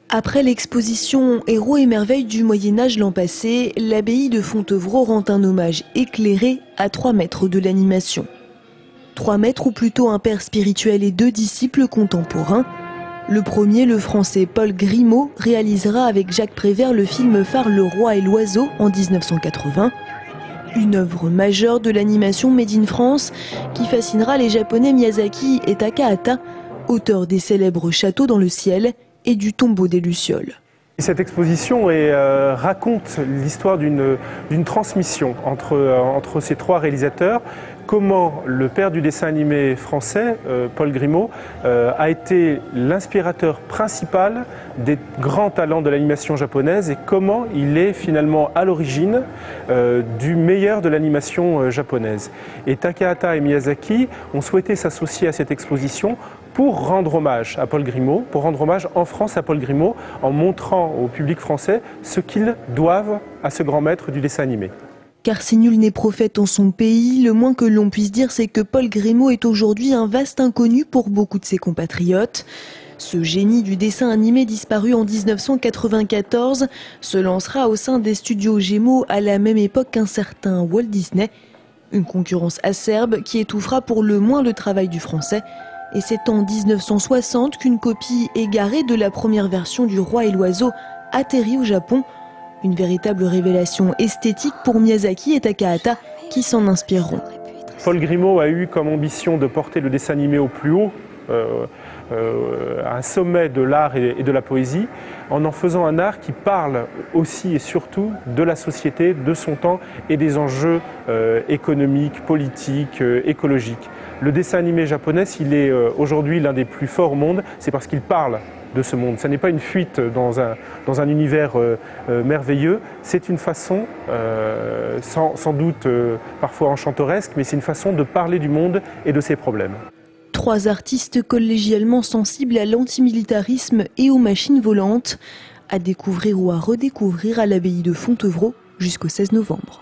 Après l'exposition Héros et merveilles du Moyen-Âge l'an passé, l'abbaye de Fontevraud rend un hommage éclairé à 3 maîtres de l'animation. 3 maîtres ou plutôt un père spirituel et 2 disciples contemporains. Le premier, le français Paul Grimaud, réalisera avec Jacques Prévert le film phare Le Roi et l'Oiseau en 1980. Une œuvre majeure de l'animation made in France qui fascinera les Japonais Miyazaki et Takahata, auteurs des célèbres Châteaux dans le ciel et du Tombeau des Lucioles. Cette exposition raconte l'histoire d'une transmission entre ces 3 réalisateurs. Comment le père du dessin animé français, Paul Grimaud, a été l'inspirateur principal des grands talents de l'animation japonaise et comment il est finalement à l'origine du meilleur de l'animation japonaise. Et Takahata et Miyazaki ont souhaité s'associer à cette exposition pour rendre hommage à Paul Grimaud, pour rendre hommage en France à Paul Grimaud, en montrant au public français ce qu'ils doivent à ce grand maître du dessin animé. Car si nul n'est prophète en son pays, le moins que l'on puisse dire c'est que Paul Grimaud est aujourd'hui un vaste inconnu pour beaucoup de ses compatriotes. Ce génie du dessin animé disparu en 1994 se lancera au sein des studios Gémeaux à la même époque qu'un certain Walt Disney. Une concurrence acerbe qui étouffera pour le moins le travail du français. Et c'est en 1960 qu'une copie égarée de la première version du Roi et l'Oiseau atterrit au Japon. Une véritable révélation esthétique pour Miyazaki et Takahata qui s'en inspireront. Paul Grimaud a eu comme ambition de porter le dessin animé au plus haut, à un sommet de l'art et de la poésie, en faisant un art qui parle aussi et surtout de la société, de son temps et des enjeux économiques, politiques, écologiques. Le dessin animé japonais, s'il est aujourd'hui l'un des plus forts au monde, c'est parce qu'il parle de ce monde. Ce n'est pas une fuite dans un univers merveilleux, c'est une façon, sans doute parfois enchanteresque, mais c'est une façon de parler du monde et de ses problèmes. 3 artistes collégialement sensibles à l'antimilitarisme et aux machines volantes, à découvrir ou à redécouvrir à l'abbaye de Fontevraud jusqu'au 16 novembre.